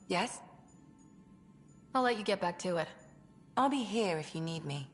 Yes? I'll let you get back to it. I'll be here if you need me.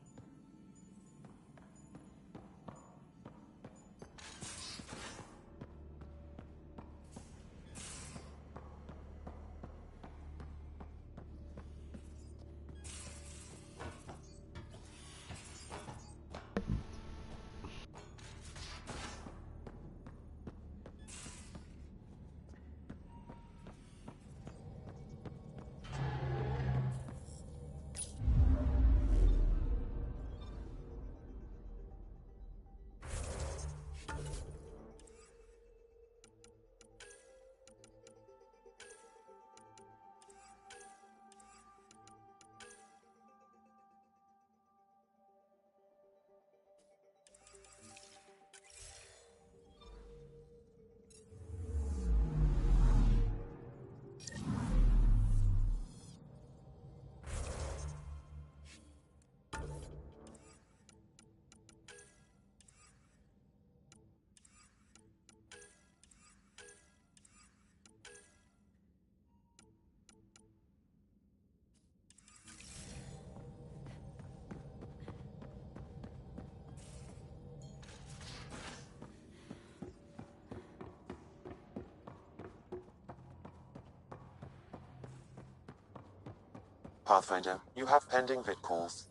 Pathfinder, you have pending vid calls.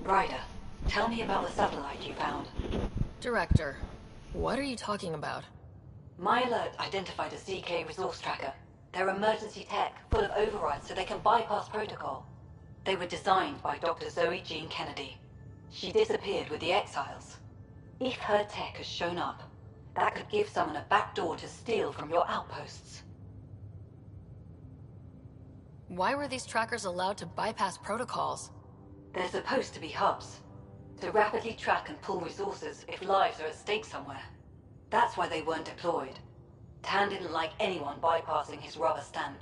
Ryder, tell me about the satellite you found. Director, what are you talking about? My alert identified a CK resource tracker. They're emergency tech, full of overrides so they can bypass protocol. They were designed by Dr. Zoe Jean Kennedy. She disappeared with the Exiles. If her tech has shown up, that could give someone a backdoor to steal from your outposts. Why were these trackers allowed to bypass protocols? They're supposed to be hubs, to rapidly track and pull resources if lives are at stake somewhere. That's why they weren't deployed. Tan didn't like anyone bypassing his rubber stamp.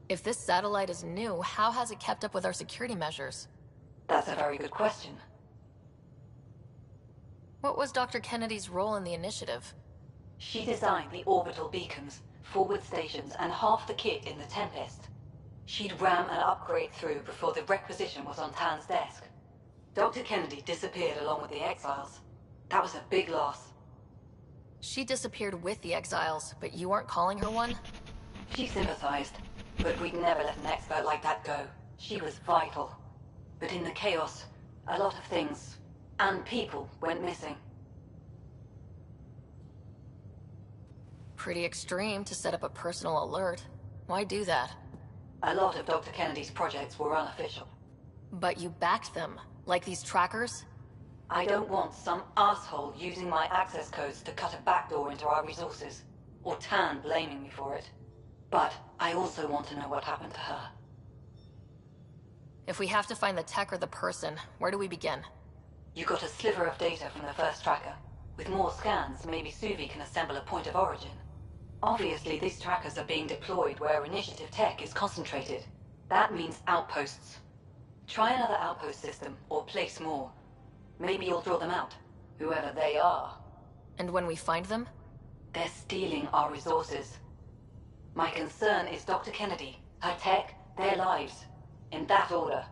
If this satellite is new, how has it kept up with our security measures? That's a very good question. What was Dr. Kennedy's role in the initiative? She designed the orbital beacons, forward stations, and half the kit in the Tempest. She'd ram an upgrade through before the requisition was on Tan's desk. Dr. Kennedy disappeared along with the Exiles. That was a big loss. She disappeared with the Exiles, but you aren't calling her one? She sympathized, but we'd never let an expert like that go. She was vital. But in the chaos, a lot of things, and people, went missing. Pretty extreme to set up a personal alert. Why do that? A lot of Dr. Kennedy's projects were unofficial. But you backed them, like these trackers? I don't want some asshole using my access codes to cut a backdoor into our resources, or Tan blaming me for it. But I also want to know what happened to her. If we have to find the tech or the person, where do we begin? You got a sliver of data from the first tracker. With more scans, maybe Suvi can assemble a point of origin. Obviously, these trackers are being deployed where initiative tech is concentrated. That means outposts. Try another outpost system, or place more. Maybe you'll draw them out, whoever they are. And when we find them? They're stealing our resources. My concern is Dr. Kennedy, her tech, their lives. In that order.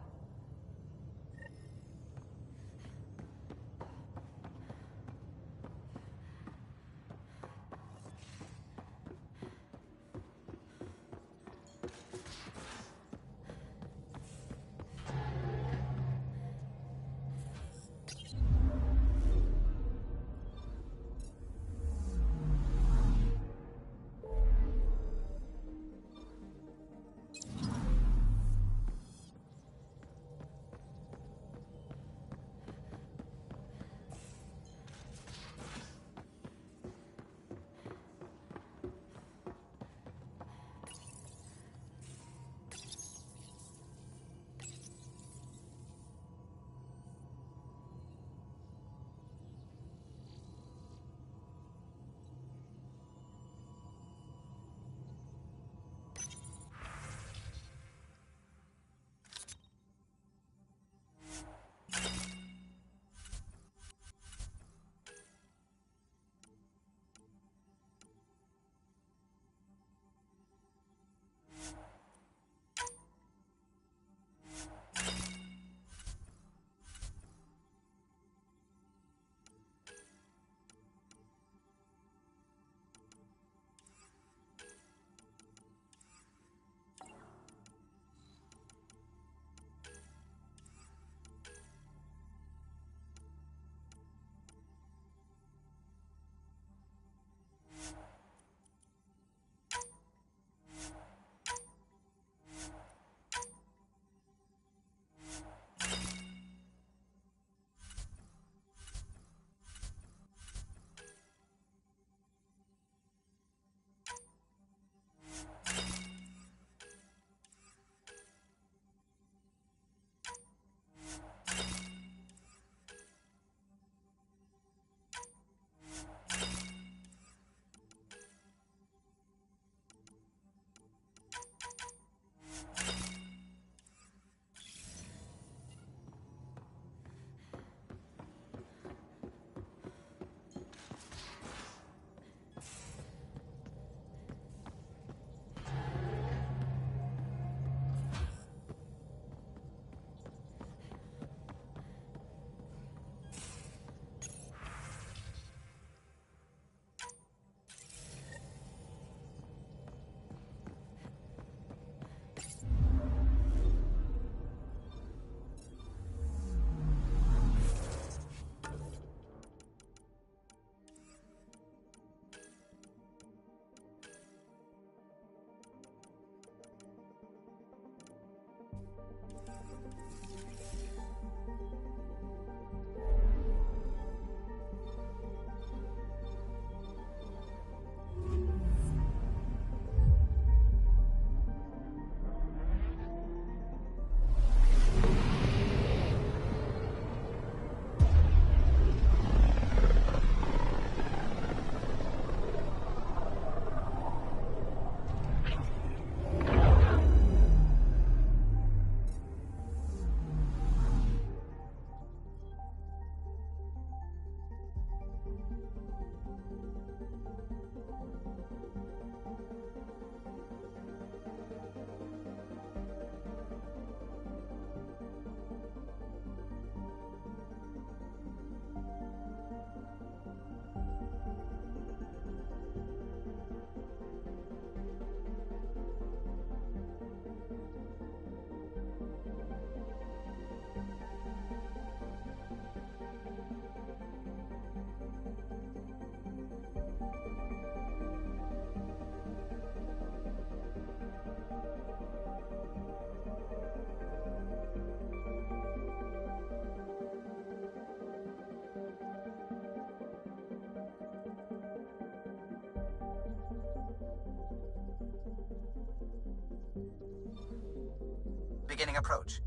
Beginning approach.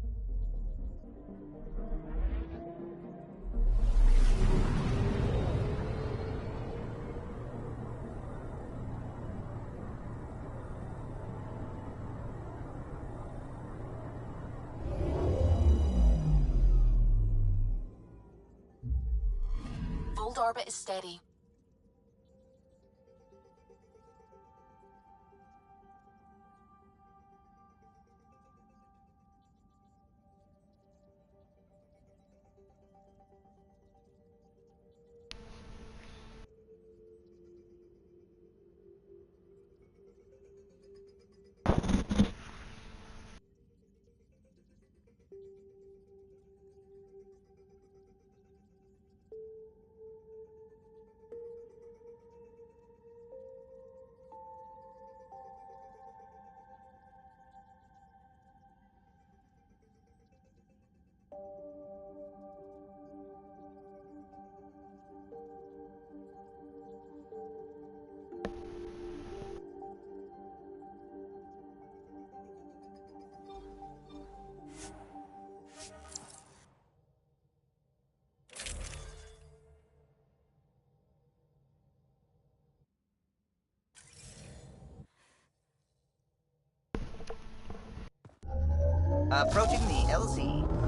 Fold orbit is steady. Approaching the LZ.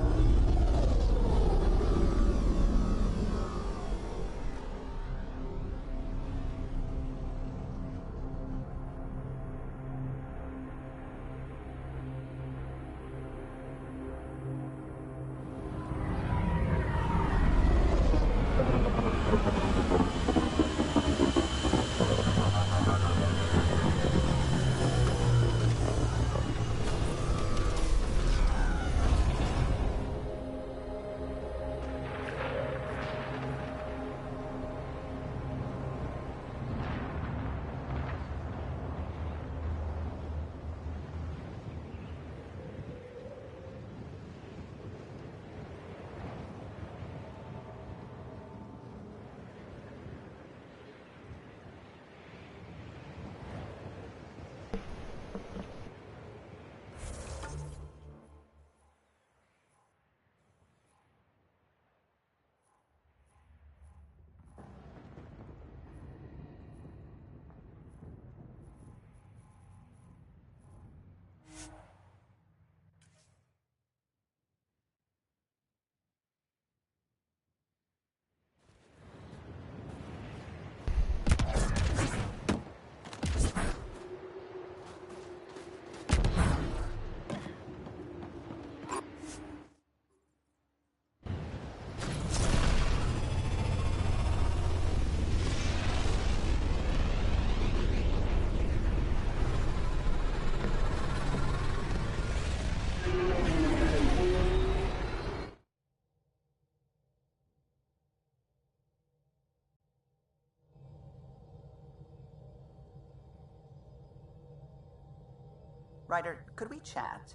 Ryder, could we chat?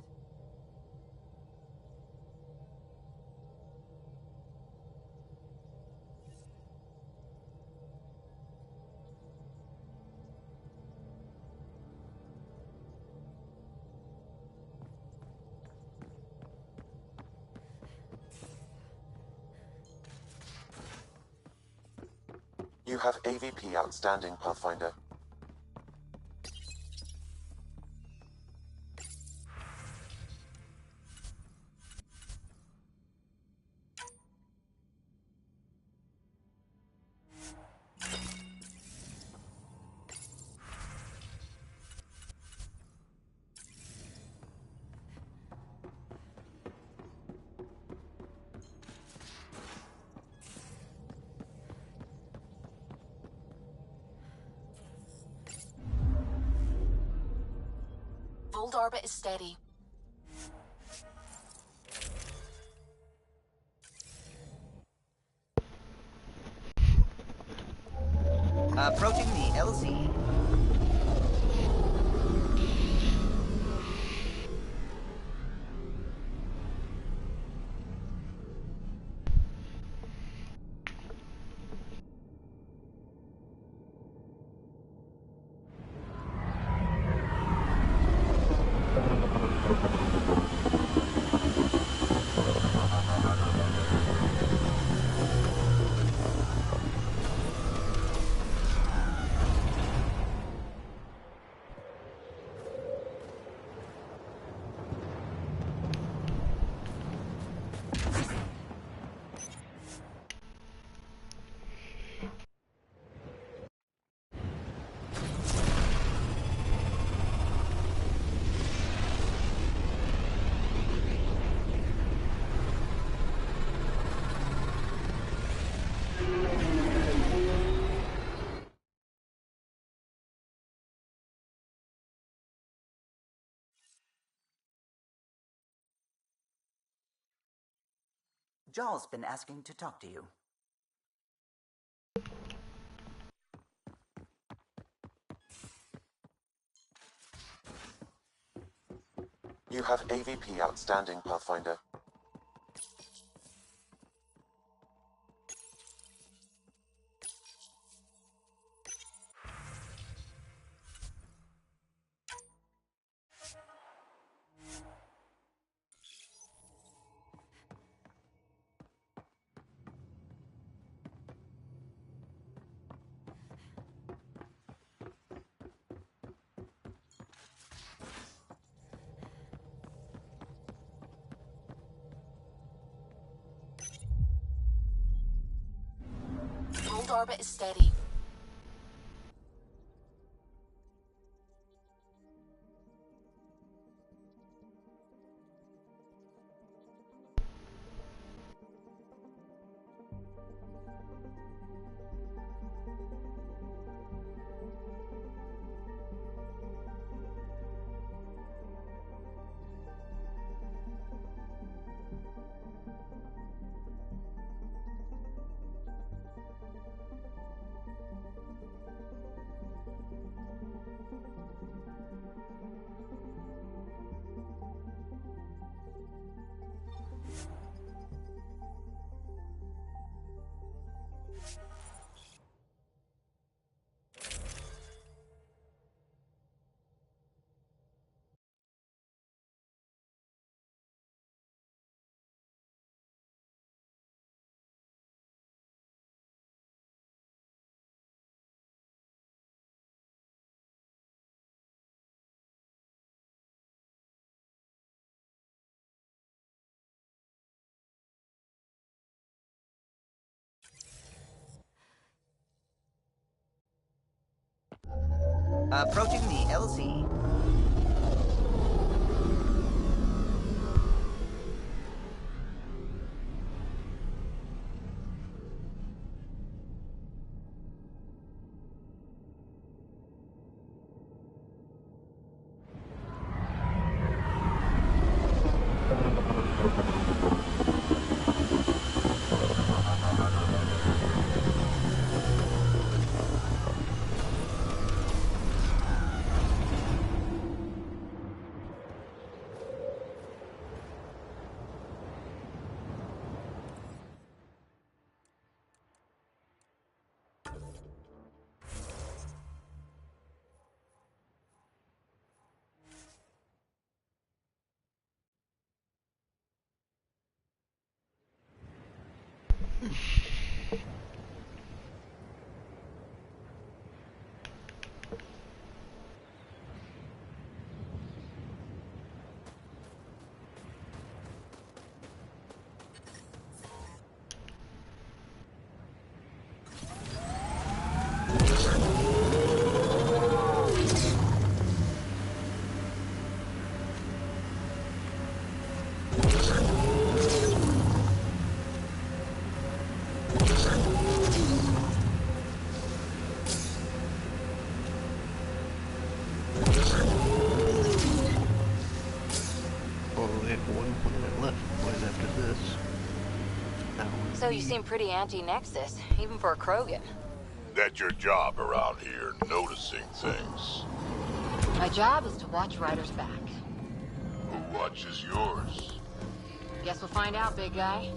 You have AVP outstanding, Pathfinder. Old orbit is steady. Approaching the LZ. Joel's been asking to talk to you. You have AVP outstanding, Pathfinder. Old orbit is steady. Approaching the LZ. So you seem pretty anti-Nexus, even for a Krogan. That's your job around here, noticing things. My job is to watch Ryder's back. Who watches yours? Guess we'll find out, big guy.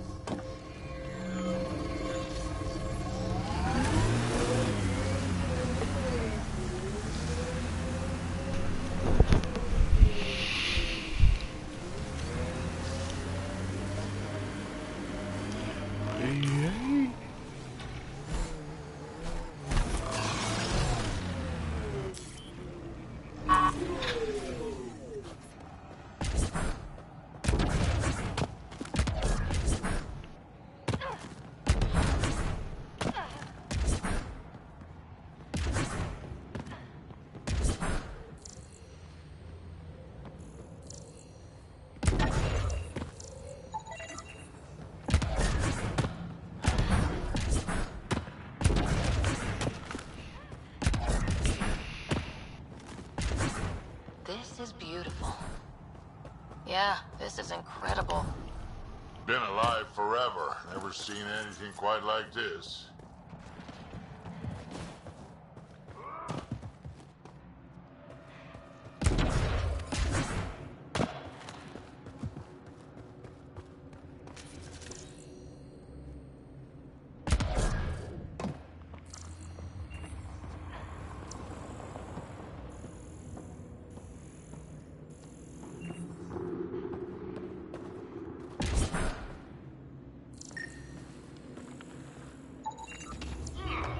This is beautiful. Yeah, this is incredible. Been alive forever. Never seen anything quite like this.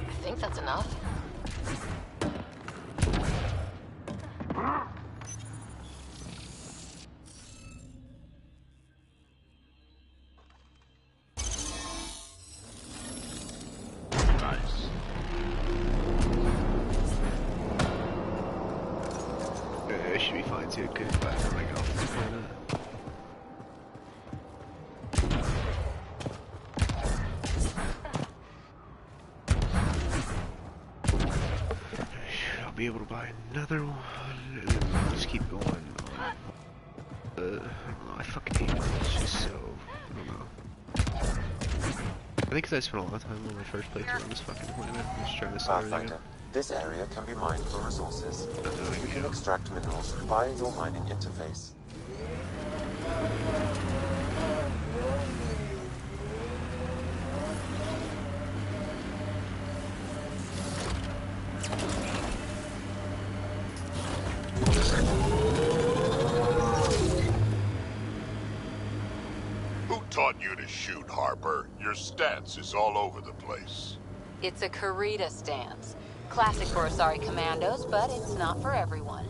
I think that's enough. Nice. It should be fine too, because if I let my go off this planet. I'll be able to buy another one, and then I'll just keep going on. I don't know, I fucking hate it. It's just so, I don't know. I think because I spent a lot of time on my first playthrough on this fucking planet, I'm just trying to start everything Pathfinder, up. this area can be mined for resources. You can extract minerals via your mining interface. Who taught you to shoot, Harper? Your stance is all over the place. It's a Karita stance. Classic for Asari commandos, but it's not for everyone.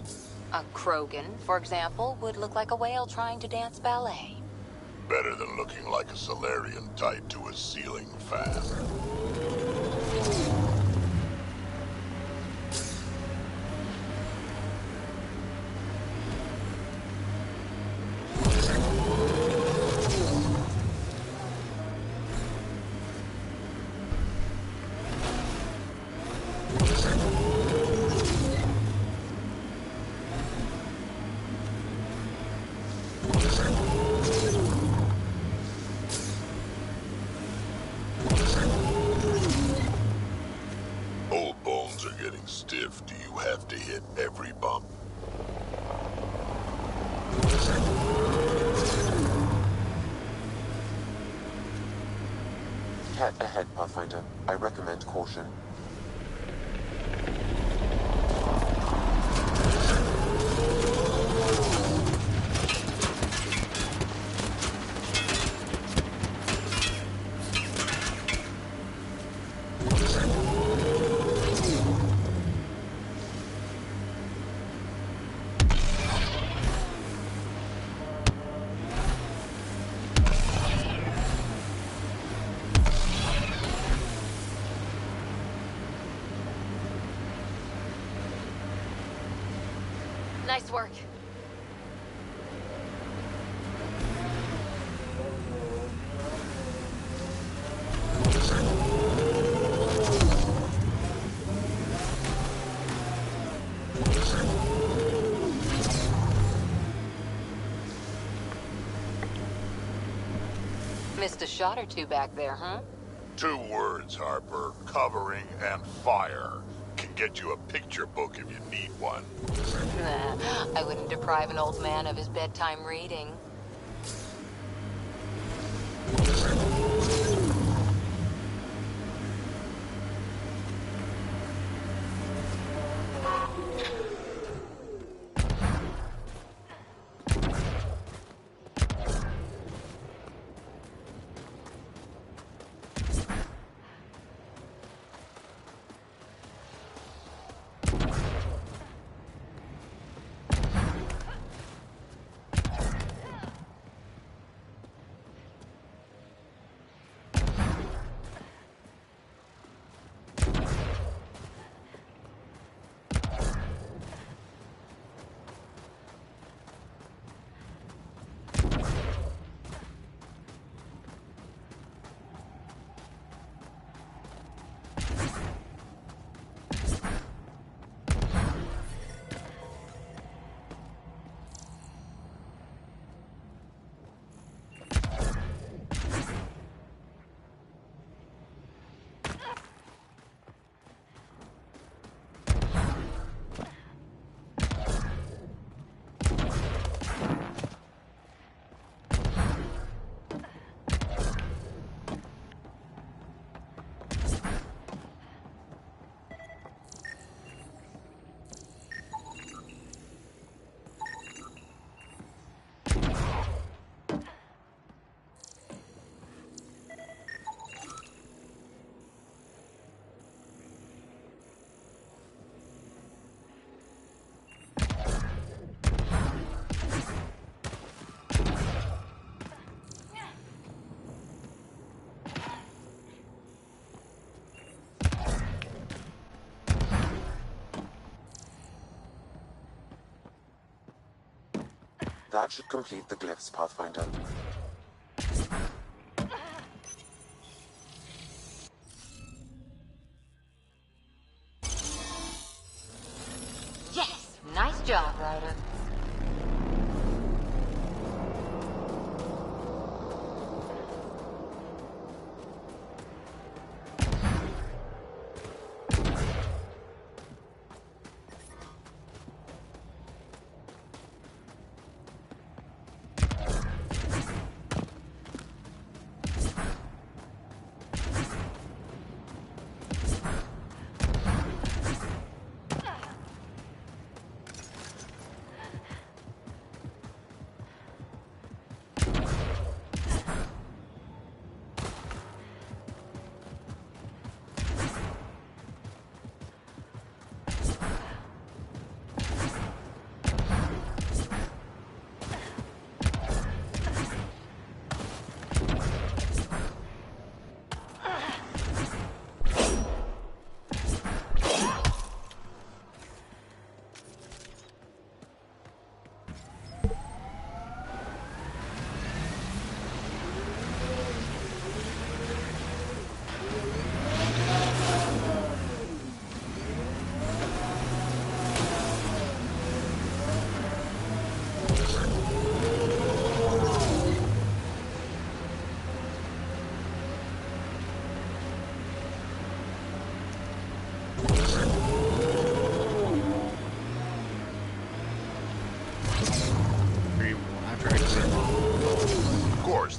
A Krogan, for example, would look like a whale trying to dance ballet. Better than looking like a Solarian tied to a ceiling fan. Old bones are getting stiff. Do you have to hit every bump? Cat ahead, Pathfinder. I recommend caution. Nice work. Missed a shot or two back there, huh? 2 words, Harper. Covering and fire. Can get you a picture book if you need one. Nah, I wouldn't deprive an old man of his bedtime reading. That should complete the glyphs, Pathfinder. Yes! Nice job, Ryder.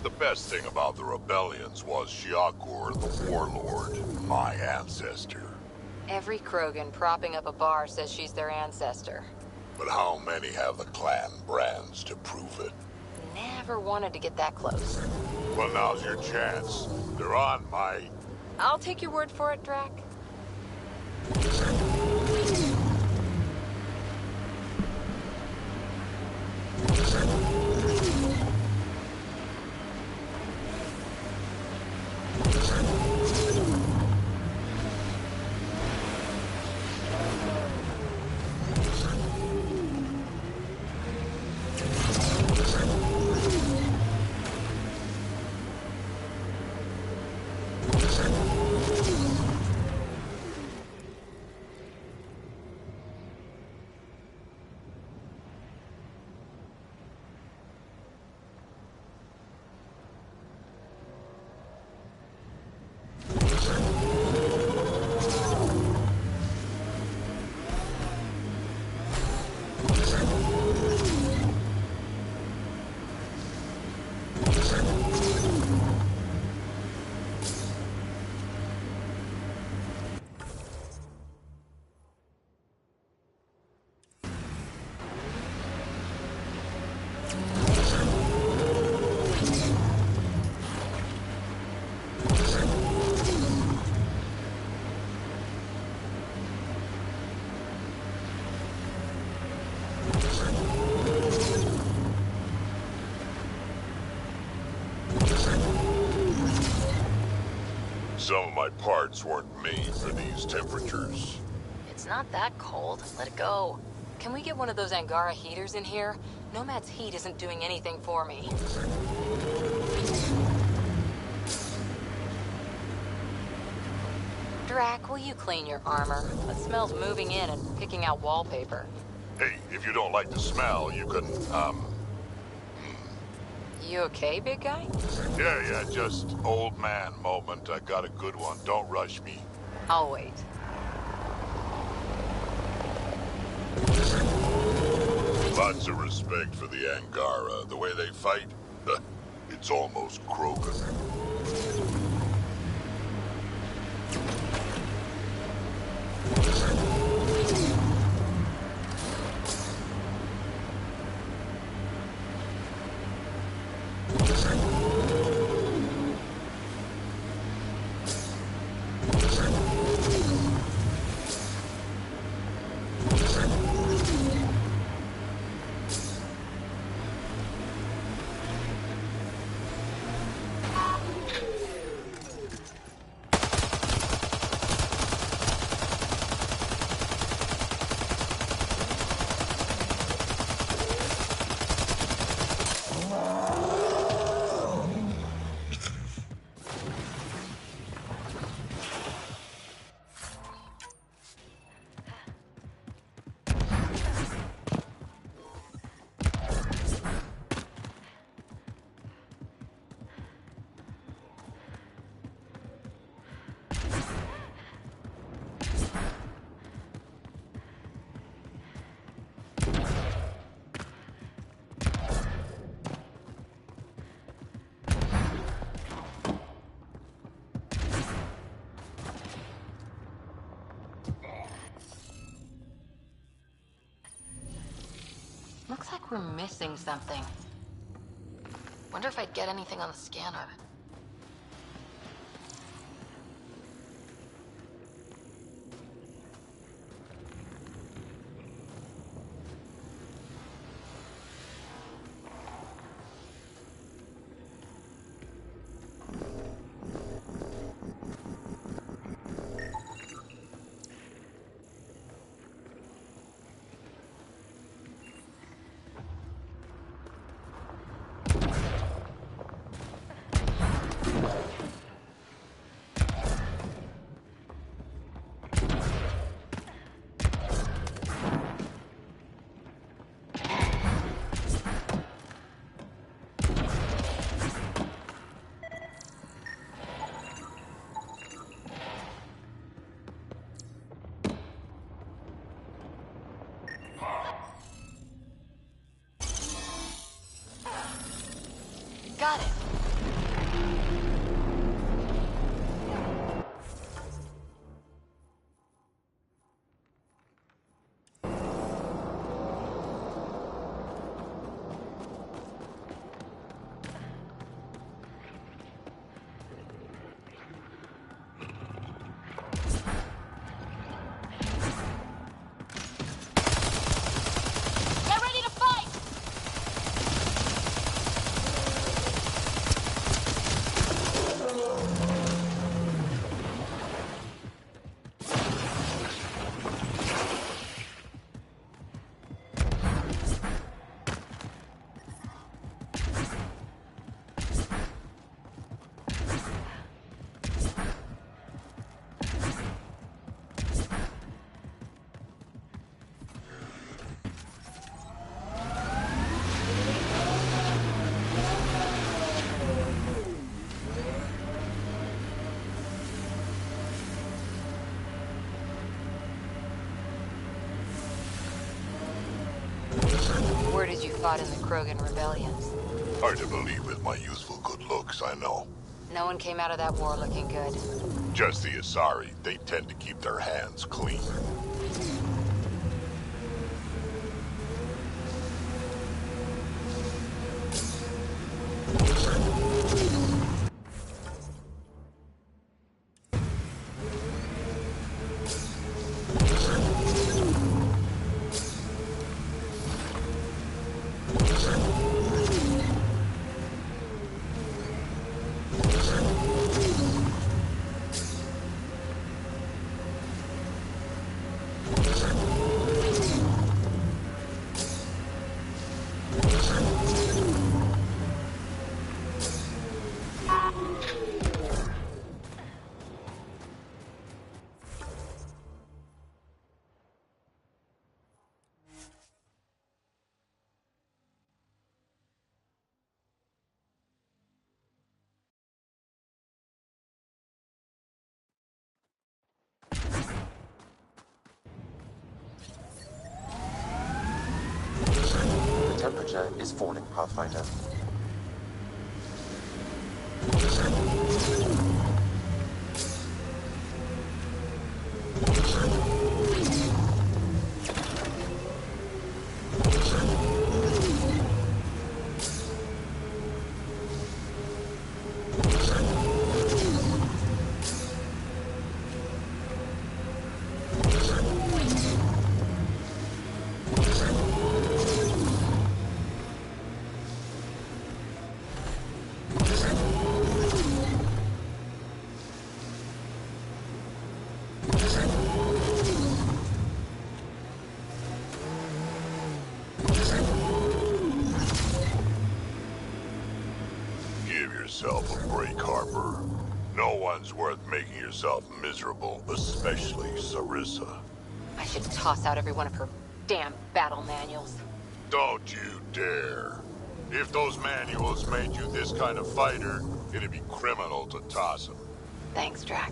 The best thing about the rebellions was Shiakur the Warlord, my ancestor. Every Krogan propping up a bar says she's their ancestor. But how many have the clan brands to prove it? Never wanted to get that close. Well, now's your chance. They're on my... I'll take your word for it, Drac. Some of my parts weren't made for these temperatures. It's not that cold. Let it go. Can we get one of those Angara heaters in here? Nomad's heat isn't doing anything for me. Drac, will you clean your armor? It smells moving in and picking out wallpaper. Hey, if you don't like the smell, you can, You okay, big guy? Yeah, just old man moment. I got a good one. Don't rush me. I'll wait. Lots of respect for the Angara. The way they fight, it's almost Krogan. Looks like we're missing something. Wonder if I'd get anything on the scanner. Got it. Get ready to fight! Where did you fight in the Krogan rebellions? Hard to believe with my youthful good looks, I know. No one came out of that war looking good. Just the Asari, they tend to keep their hands clean. Andromeda is falling, Pathfinder. Give yourself a break, Harper. No one's worth making yourself miserable, especially Sarissa. I should toss out every one of her damn battle manuals. Don't you dare. If those manuals made you this kind of fighter, it'd be criminal to toss them. Thanks, Drac.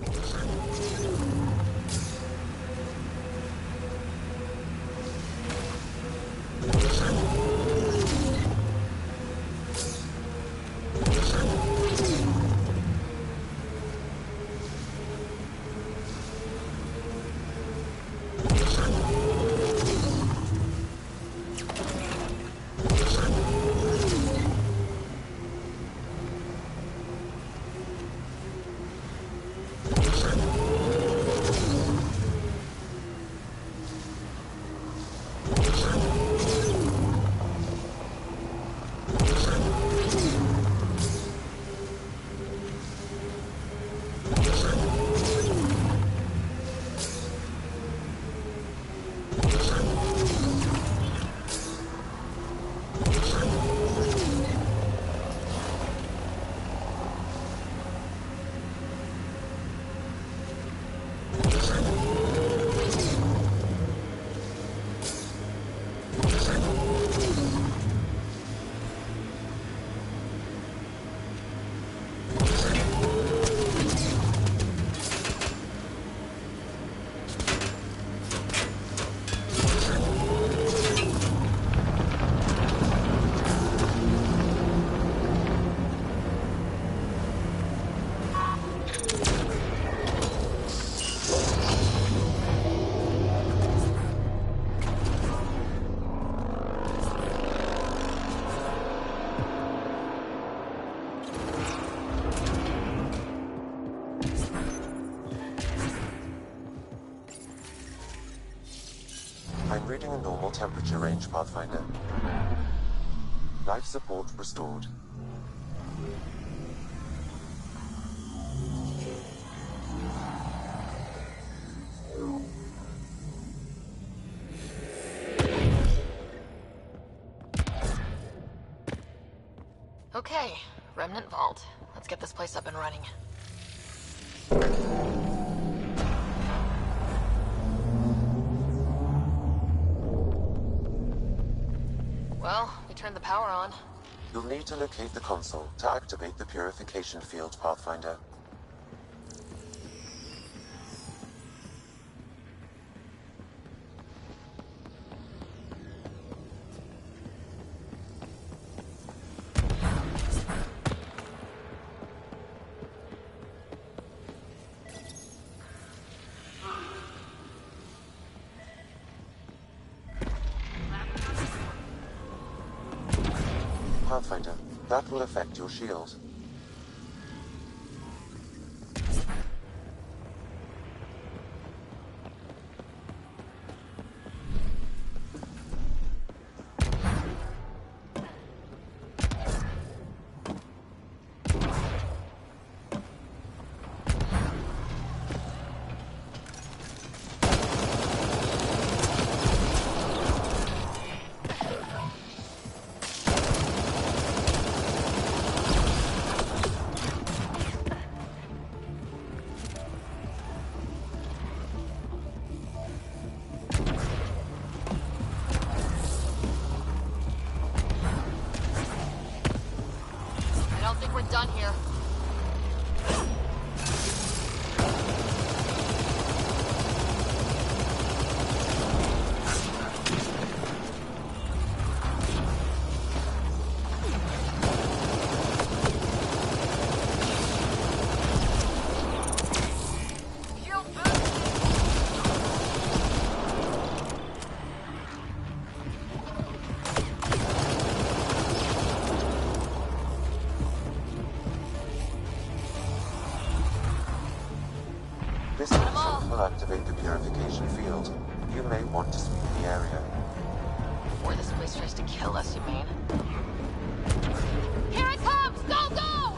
I'm reading a normal temperature range, Pathfinder. Life support restored. Okay, Remnant Vault. Let's get this place up and running. Well, we turned the power on. You'll need to locate the console to activate the purification field, Pathfinder. Pathfinder, that will affect your shield. We're done here. This also will activate the purification field. You may want to sweep the area. Before this place tries to kill us, you mean? Here it comes! Go, go!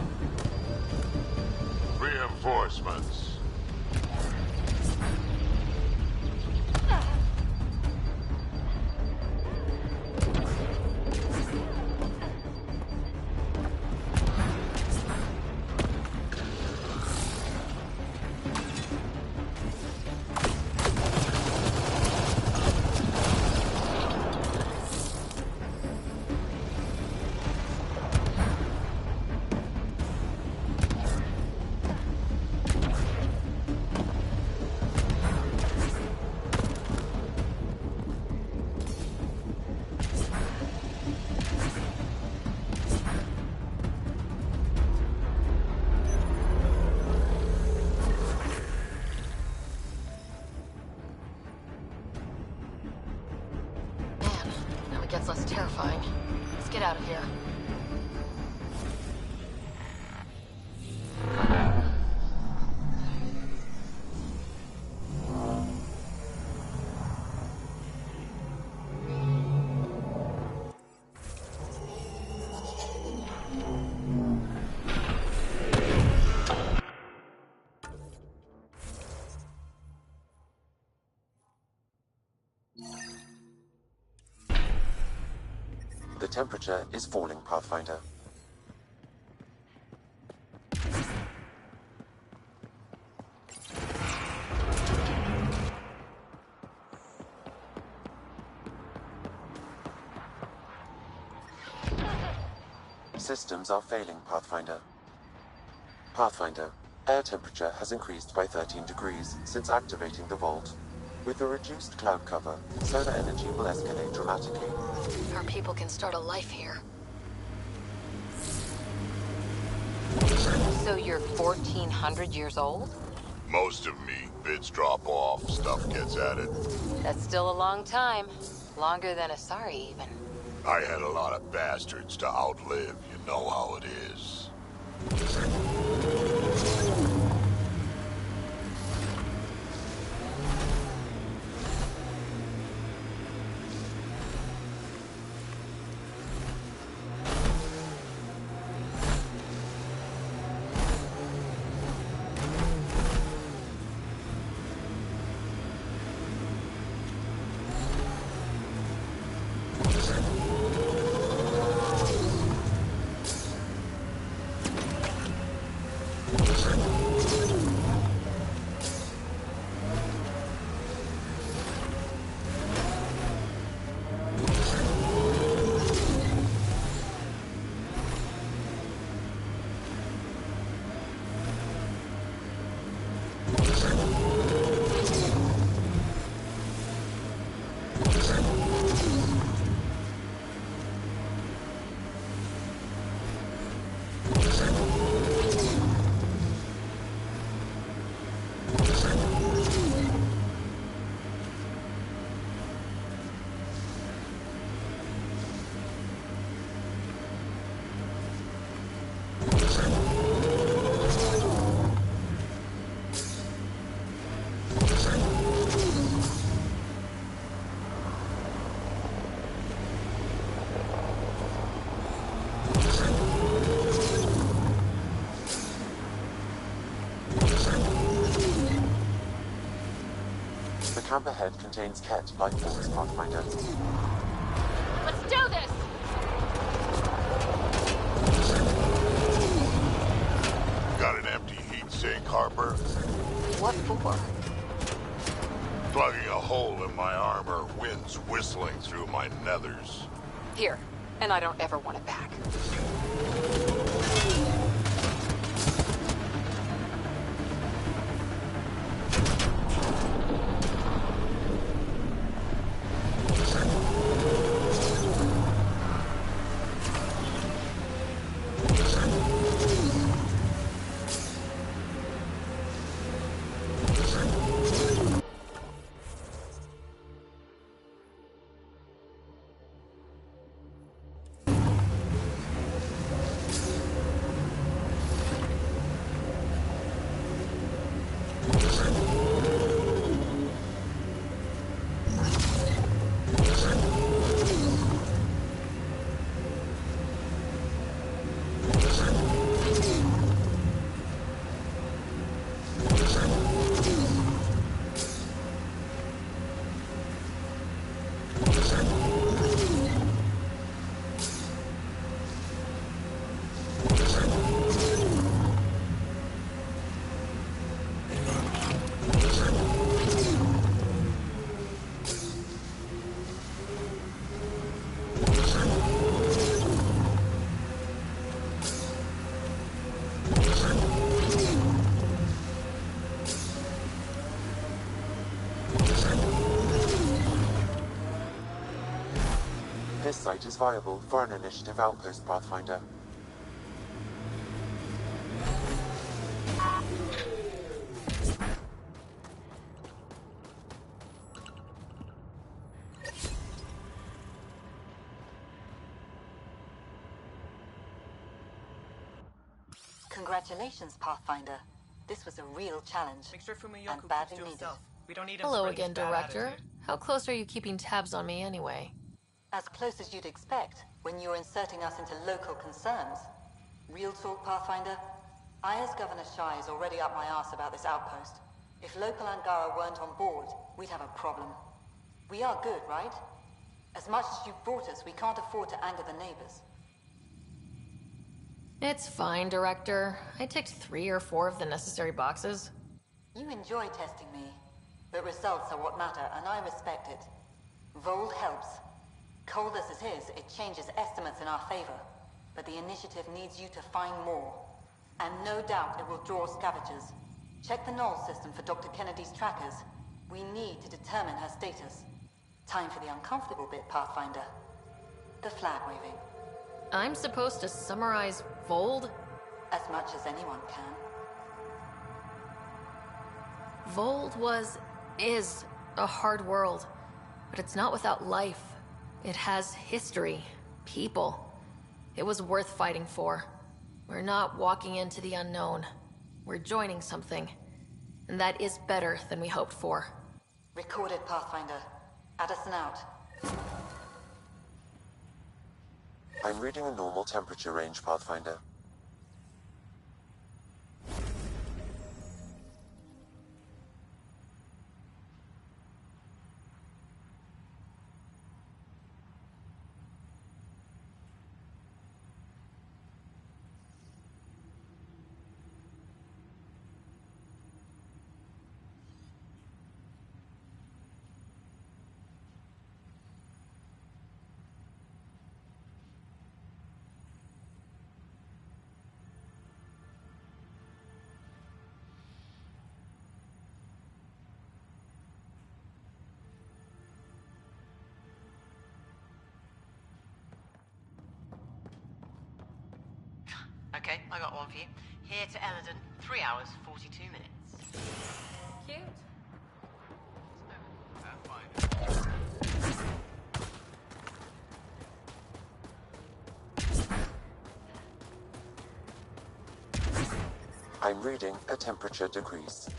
Reinforcements. It gets less terrifying. Let's get out of here. The temperature is falling, Pathfinder. Systems are failing, Pathfinder. Pathfinder, air temperature has increased by 13 degrees since activating the vault. With the reduced cloud cover, solar energy will escalate dramatically. Our people can start a life here. So you're 1,400 years old? Most of me. Bits drop off, stuff gets added. That's still a long time. Longer than Asari, even. I had a lot of bastards to outlive, you know how it is. The camp ahead contains Ket life forms, Pathfinder. Let's do this! Got an empty heat sink, Harper? What for? Plugging a hole in my armor, wind's whistling through my nethers. Here. And I don't ever want it back. site is viable for an initiative outpost, Pathfinder. Congratulations, Pathfinder. This was a real challenge. Make sure and badly needed. We don't need him Hello spreading again, his bad Director. attitude. How close are you keeping tabs on me anyway? As close as you'd expect when you're inserting us into local concerns. Real talk, Pathfinder? I, as Governor Shai, is already up my arse about this outpost. If local Angara weren't on board, we'd have a problem. We are good, right? As much as you've brought us, we can't afford to anger the neighbors. It's fine, Director. I ticked 3 or 4 of the necessary boxes. You enjoy testing me, but results are what matter, and I respect it. Vold helps. Cold as it is, it changes estimates in our favor. But the initiative needs you to find more. And no doubt it will draw scavengers. Check the null system for Dr. Kennedy's trackers. We need to determine her status. Time for the uncomfortable bit, Pathfinder. The flag waving. I'm supposed to summarize Vold? As much as anyone can. Vold is a hard world, but it's not without life. It has history, people. It was worth fighting for. We're not walking into the unknown. We're joining something, and that is better than we hoped for. Recorded, Pathfinder. Addison out. I'm reading a normal temperature range, Pathfinder. Okay, I got one for you. Here to Eldon, 3 hours, 42 minutes. Cute. I'm reading a temperature decrease.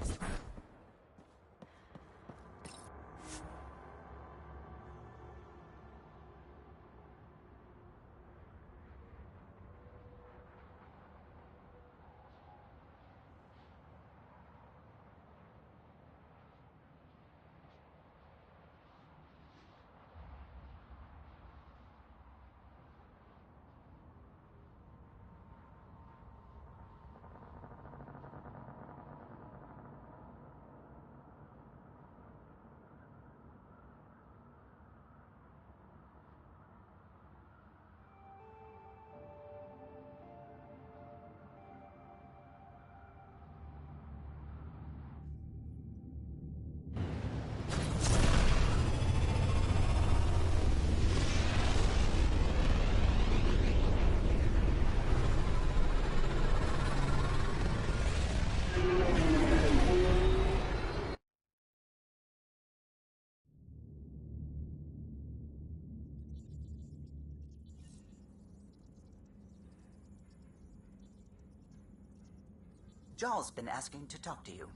Jarl's been asking to talk to you.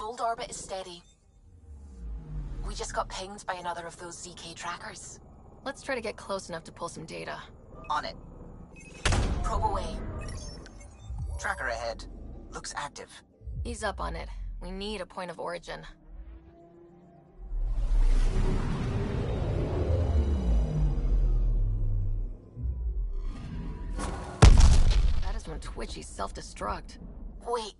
hold orbit is steady. We just got pinged by another of those ZK trackers. Let's try to get close enough to pull some data. On it. Probe away. Tracker ahead. Looks active. Ease up on it. We need a point of origin. That is when Twitchy self-destruct. Wait,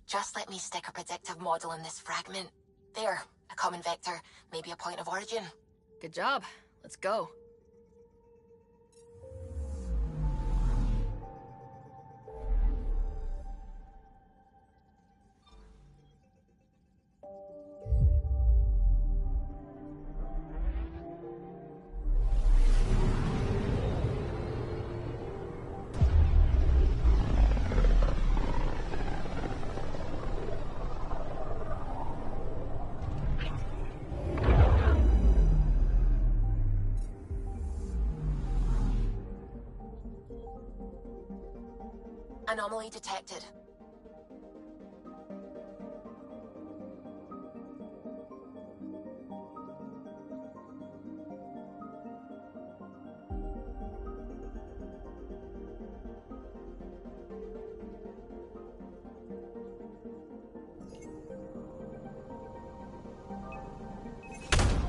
just let me stick a predictive model in this fragment. There, a common vector, maybe a point of origin. Good job. Let's go. Anomaly detected.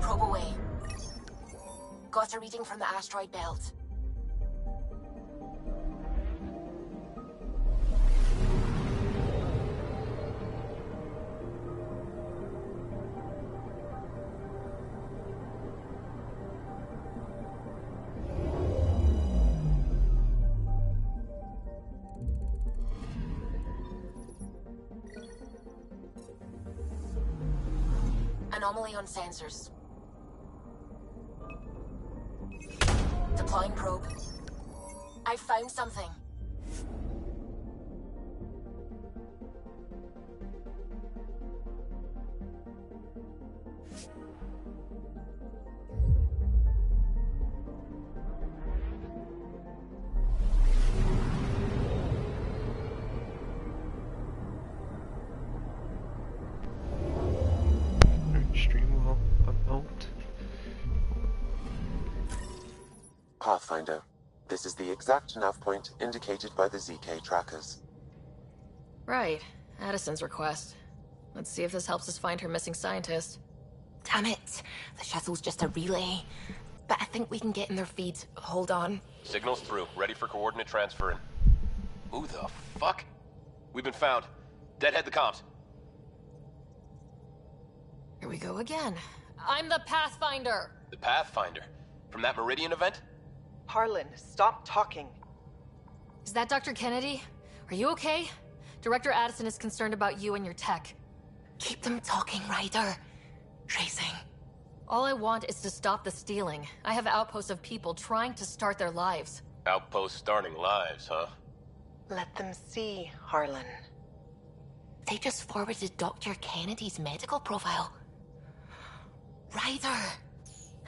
Probe away. Got a reading from the asteroid belt. Anomaly on sensors. Deploying probe. I found something. Stream while I'm out. Pathfinder. This is the exact nav point indicated by the ZK trackers. Right. Addison's request. Let's see if this helps us find her missing scientist. Damn it. The shuttle's just a relay. But I think we can get in their feeds. Hold on. Signal's through. Ready for coordinate transferring. Who the fuck? We've been found. Deadhead the comms. Here we go again. I'm the Pathfinder! The Pathfinder? From that Meridian event? Harlan, stop talking. Is that Dr. Kennedy? Are you okay? Director Addison is concerned about you and your tech. Keep them talking, Ryder. Tracing. All I want is to stop the stealing. I have outposts of people trying to start their lives. Outpost starting lives, huh? Let them see, Harlan. They just forwarded Dr. Kennedy's medical profile. Ryder.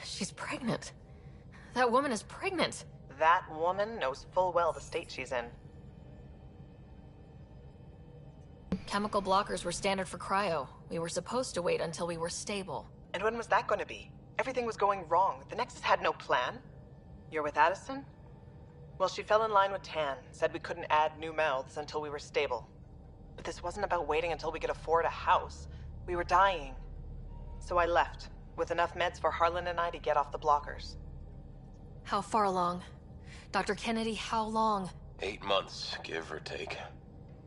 She's pregnant. That woman is pregnant. That woman knows full well the state she's in. Chemical blockers were standard for cryo. We were supposed to wait until we were stable. And when was that going to be? Everything was going wrong. The Nexus had no plan. You're with Addison? Well, she fell in line with Tan, said we couldn't add new mouths until we were stable. But this wasn't about waiting until we could afford a house. We were dying. So I left, with enough meds for Harlan and I to get off the blockers. How far along? Dr. Kennedy, how long? 8 months, give or take.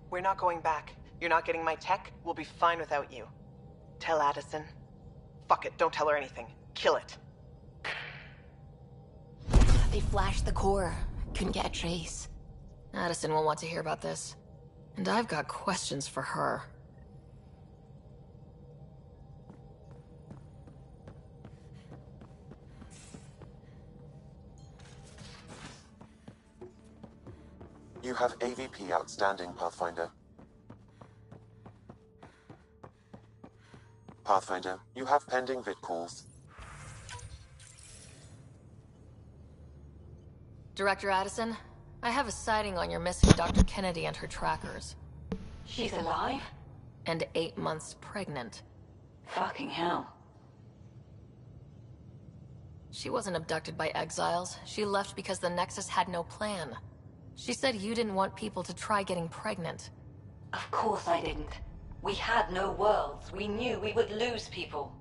We're not going back. You're not getting my tech. We'll be fine without you. Tell Addison. Fuck it, don't tell her anything. Kill it. They flashed the core. Couldn't get a trace. Addison will want to hear about this. And I've got questions for her. You have AVP outstanding, Pathfinder. Pathfinder, you have pending vid calls. Director Addison, I have a sighting on your missing Dr. Kennedy and her trackers. She's alive? and 8 months pregnant. Fucking hell. She wasn't abducted by exiles. She left because the Nexus had no plan. She said you didn't want people to try getting pregnant. Of course I didn't. We had no worlds. We knew we would lose people.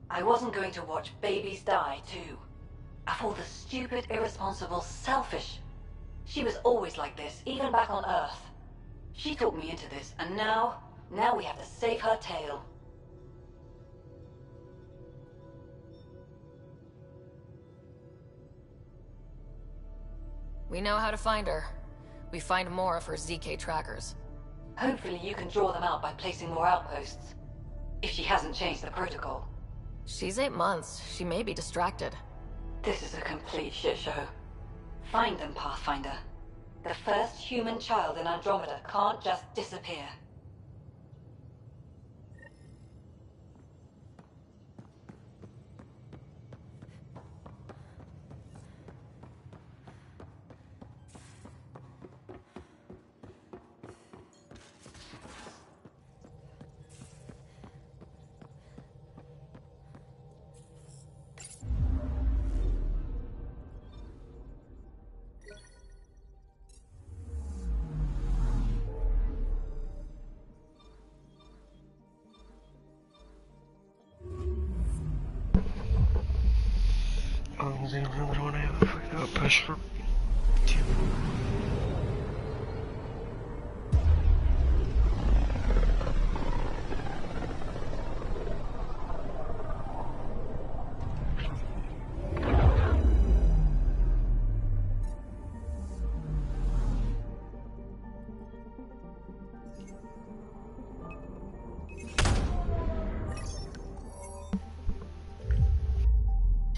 I wasn't going to watch babies die, too. Of all the stupid, irresponsible, selfish. She was always like this, even back on Earth. She talked me into this, and now we have to save her tail. We know how to find her. We find more of her ZK trackers. Hopefully you can draw them out by placing more outposts. If she hasn't changed the protocol. She's 8 months. She may be distracted. This is a complete shit show. Find them, Pathfinder. The first human child in Andromeda can't just disappear. Another one I have a fucking outpost for.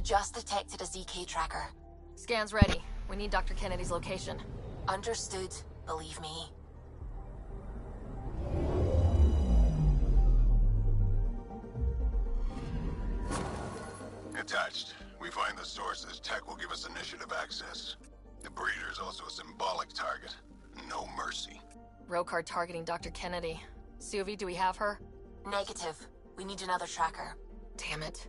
Just detected a ZK tracker. Scan's ready. We need Dr. Kennedy's location. Understood, believe me. Attached. We find the sources. Tech will give us initiative access. The breeder is also a symbolic target. No mercy. Rokar targeting Dr. Kennedy. Suvi, do we have her? Negative. We need another tracker. Damn it.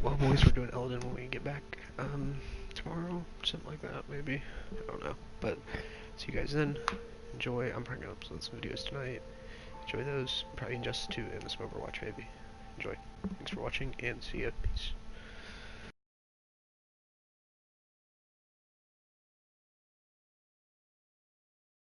Well, boys, we're doing Elden when we get back, tomorrow, something like that, maybe, I don't know, but, see you guys then, enjoy. I'm probably gonna upload some videos tonight, enjoy those, probably Injustice 2 and some Overwatch maybe, enjoy, thanks for watching, and see ya, peace.